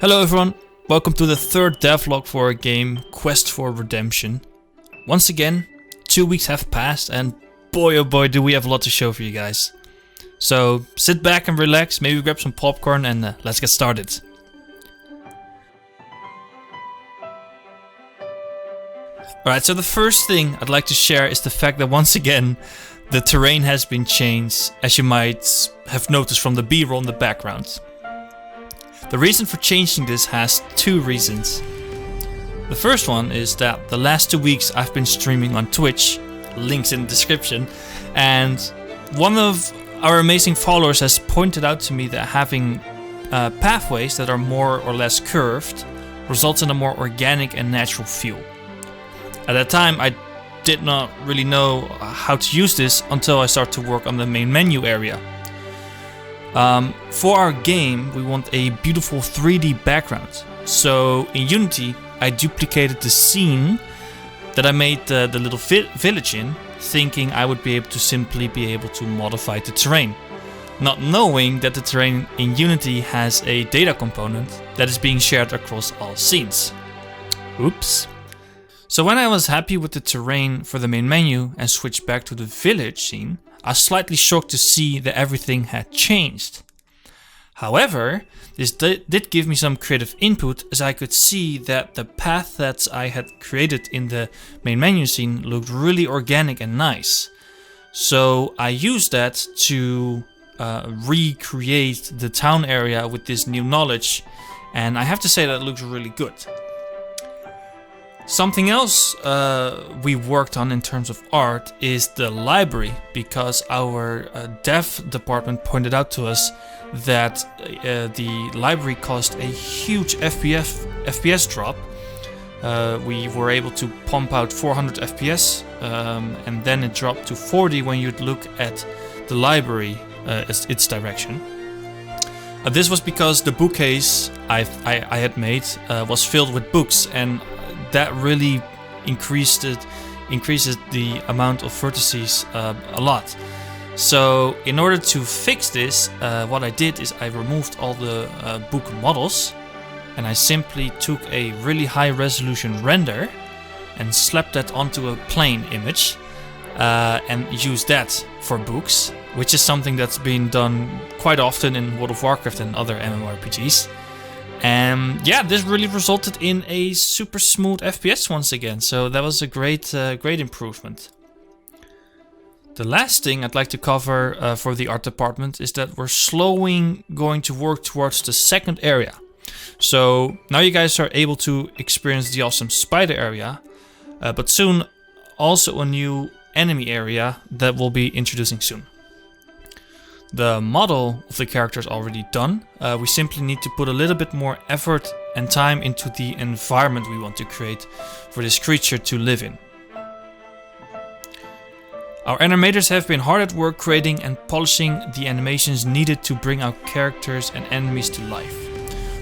Hello everyone, welcome to the third devlog for our game Quest for Redemption. Once again, 2 weeks have passed and boy oh boy do we have a lot to show for you guys. So sit back and relax, maybe grab some popcorn and let's get started. Alright, so the first thing I'd like to share is the fact that once again the terrain has been changed, as you might have noticed from the B-roll in the background. The reason for changing this has two reasons. The first one is that the last 2 weeks I've been streaming on Twitch, links in the description, and one of our amazing followers has pointed out to me that having pathways that are more or less curved results in a more organic and natural feel. At that time I did not really know how to use this until I started to work on the main menu area. For our game we want a beautiful 3D background, so in Unity I duplicated the scene that I made the little village in, thinking I would be able to modify the terrain, not knowing that the terrain in Unity has a data component that is being shared across all scenes. Oops. So when I was happy with the terrain for the main menu and switched back to the village scene, I was slightly shocked to see that everything had changed. However, this did give me some creative input, as I could see that the path that I had created in the main menu scene looked really organic and nice. So I used that to recreate the town area with this new knowledge, and I have to say that it looks really good. Something else we worked on in terms of art is the library, because our dev department pointed out to us that the library caused a huge FPS drop. We were able to pump out 400 FPS and then it dropped to 40 when you'd look at the library, its direction. This was because the bookcase I had made was filled with books, and that really increases the amount of vertices a lot. So in order to fix this, what I did is I removed all the book models, and I simply took a really high resolution render and slapped that onto a plain image and used that for books, which is something that's been done quite often in World of Warcraft and other MMORPGs. And yeah, this really resulted in a super smooth FPS once again, so that was a great improvement. The last thing I'd like to cover for the art department is that we're going to work towards the second area. So now you guys are able to experience the awesome spider area, but soon also a new enemy area that we'll be introducing soon. The model of the character is already done. We simply need to put a little bit more effort and time into the environment we want to create for this creature to live in. Our animators have been hard at work creating and polishing the animations needed to bring our characters and enemies to life.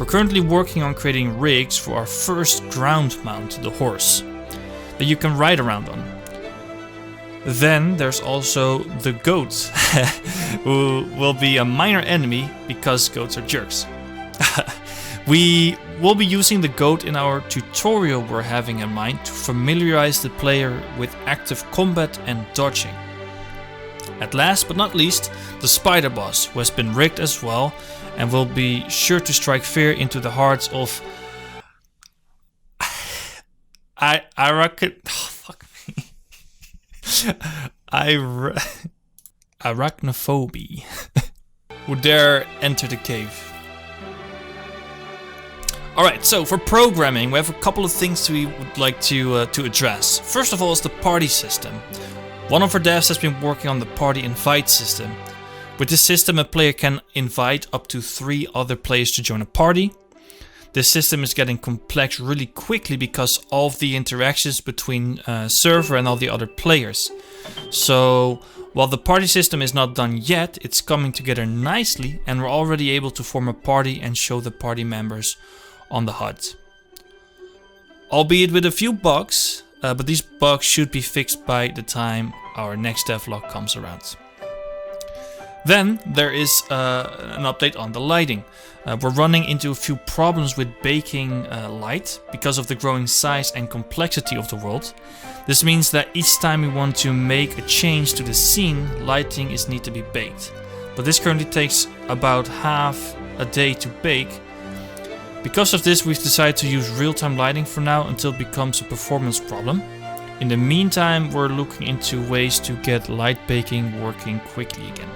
We're currently working on creating rigs for our first ground mount, the horse, that you can ride around on. Then there's also the goat, who will be a minor enemy because goats are jerks. We will be using the goat in our tutorial we're having in mind to familiarize the player with active combat and dodging. At last but not least, the spider boss, who has been rigged as well and will be sure to strike fear into the hearts of arachnophobia who dare enter the cave. Alright, so for programming we have a couple of things we would like to address. First of all is the party system. One of our devs has been working on the party invite system. With this system a player can invite up to 3 other players to join a party. This system is getting complex really quickly because of the interactions between server and all the other players. So while the party system is not done yet, it's coming together nicely and we're already able to form a party and show the party members on the HUD. Albeit with a few bugs, but these bugs should be fixed by the time our next devlog comes around. Then there is an update on the lighting. We're running into a few problems with baking light because of the growing size and complexity of the world. This means that each time we want to make a change to the scene, lighting is need to be baked. But this currently takes about half a day to bake. Because of this, we've decided to use real-time lighting for now until it becomes a performance problem. In the meantime, we're looking into ways to get light baking working quickly again.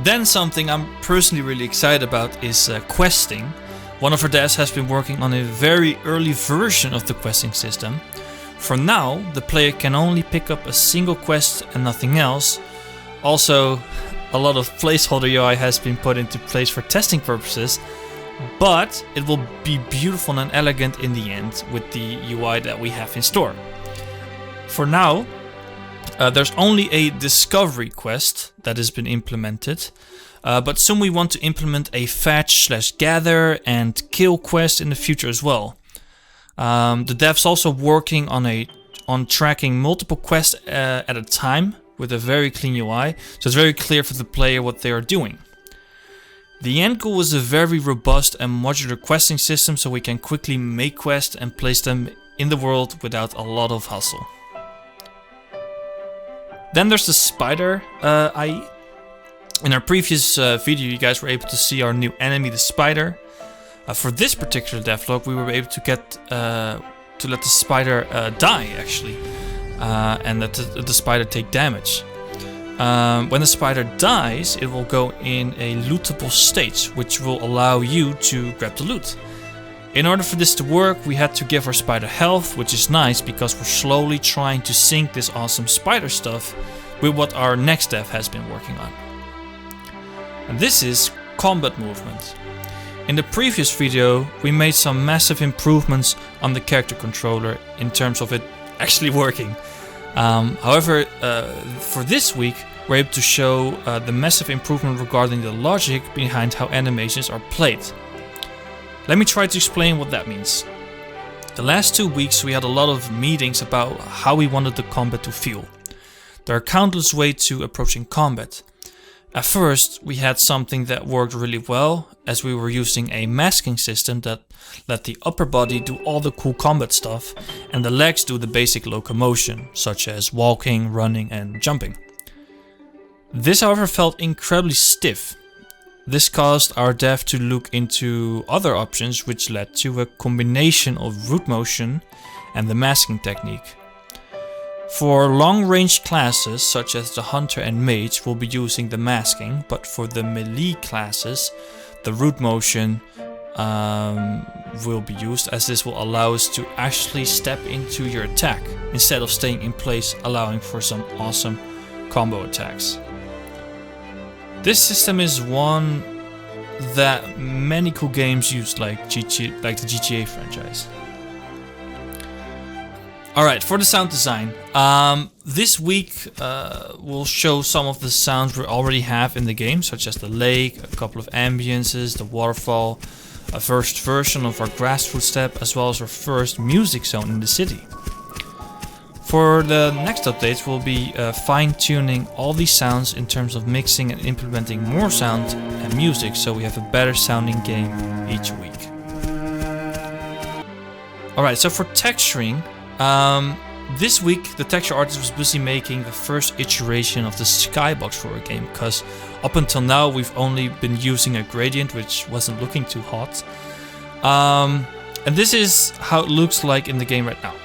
Then something I'm personally really excited about is questing. One of our devs has been working on a very early version of the questing system. For now, the player can only pick up a single quest and nothing else. Also, a lot of placeholder UI has been put into place for testing purposes, but it will be beautiful and elegant in the end with the UI that we have in store. For now, there's only a discovery quest that has been implemented, but soon we want to implement a fetch/gather and kill quest in the future as well. The dev's also working on tracking multiple quests at a time with a very clean UI, so it's very clear for the player what they are doing. The end goal is a very robust and modular questing system, so we can quickly make quests and place them in the world without a lot of hustle. Then there's the spider IE. In our previous video, you guys were able to see our new enemy, the spider. For this particular devlog, we were able to get to let the spider die actually, and let the spider take damage. When the spider dies, it will go in a lootable stage, which will allow you to grab the loot. In order for this to work, we had to give our spider health, which is nice because we're slowly trying to sync this awesome spider stuff with what our next dev has been working on. And this is combat movement. In the previous video, we made some massive improvements on the character controller in terms of it actually working. However, for this week, we're able to show the massive improvement regarding the logic behind how animations are played. Let me try to explain what that means. The last 2 weeks we had a lot of meetings about how we wanted the combat to feel. There are countless ways to approaching combat. At first we had something that worked really well, as we were using a masking system that let the upper body do all the cool combat stuff and the legs do the basic locomotion, such as walking, running and jumping. This however felt incredibly stiff. This caused our dev to look into other options, which led to a combination of root motion and the masking technique. For long-range classes such as the hunter and mage, we'll be using the masking, but for the melee classes, the root motion will be used, as this will allow us to actually step into your attack instead of staying in place, allowing for some awesome combo attacks. This system is one that many cool games use, like the GTA franchise. Alright, for the sound design. This week we'll show some of the sounds we already have in the game, such as the lake, a couple of ambiences, the waterfall, a first version of our grass footstep, as well as our first music zone in the city. For the next updates, we'll be fine-tuning all these sounds in terms of mixing and implementing more sound and music, so we have a better sounding game each week. Alright, so for texturing, this week the texture artist was busy making the first iteration of the skybox for our game, because up until now we've only been using a gradient which wasn't looking too hot. And this is how it looks like in the game right now.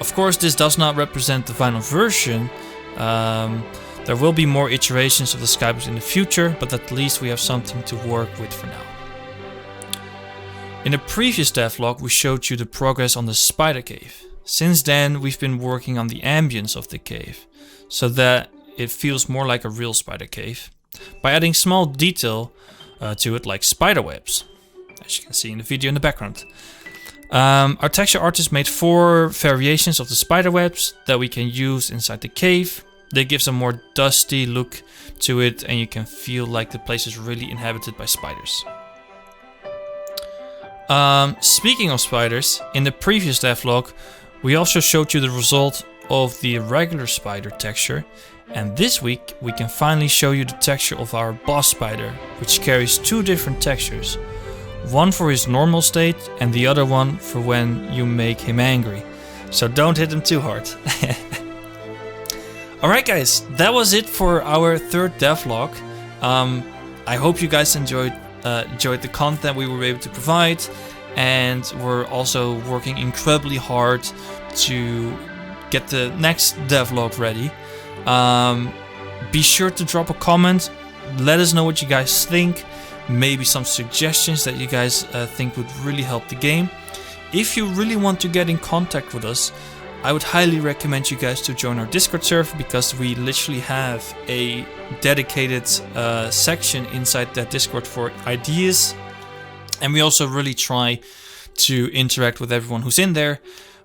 Of course, this does not represent the final version. There will be more iterations of the skybox in the future, but at least we have something to work with for now. In the previous devlog, we showed you the progress on the spider cave. Since then, we've been working on the ambience of the cave, so that it feels more like a real spider cave, by adding small detail to it, like spider webs, as you can see in the video in the background. Our texture artist made 4 variations of the spider webs that we can use inside the cave. They give a more dusty look to it, and you can feel like the place is really inhabited by spiders. Speaking of spiders, in the previous devlog we also showed you the result of the regular spider texture, And this week we can finally show you the texture of our boss spider, which carries 2 different textures. One for his normal state and the other one for when you make him angry. So don't hit him too hard. Alright guys, that was it for our 3rd devlog. I hope you guys enjoyed the content we were able to provide, and we're also working incredibly hard to get the next devlog ready. Be sure to drop a comment, let us know what you guys think, maybe some suggestions that you guys think would really help the game. If you really want to get in contact with us, I would highly recommend you guys to join our Discord server, because we literally have a dedicated section inside that Discord for ideas, and we also really try to interact with everyone who's in there,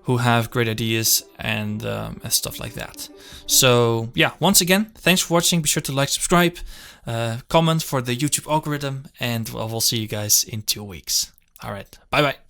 who have great ideas and stuff like that. So yeah, once again, thanks for watching. Be sure to like, subscribe, comment for the YouTube algorithm, and we'll see you guys in 2 weeks. All right, bye bye.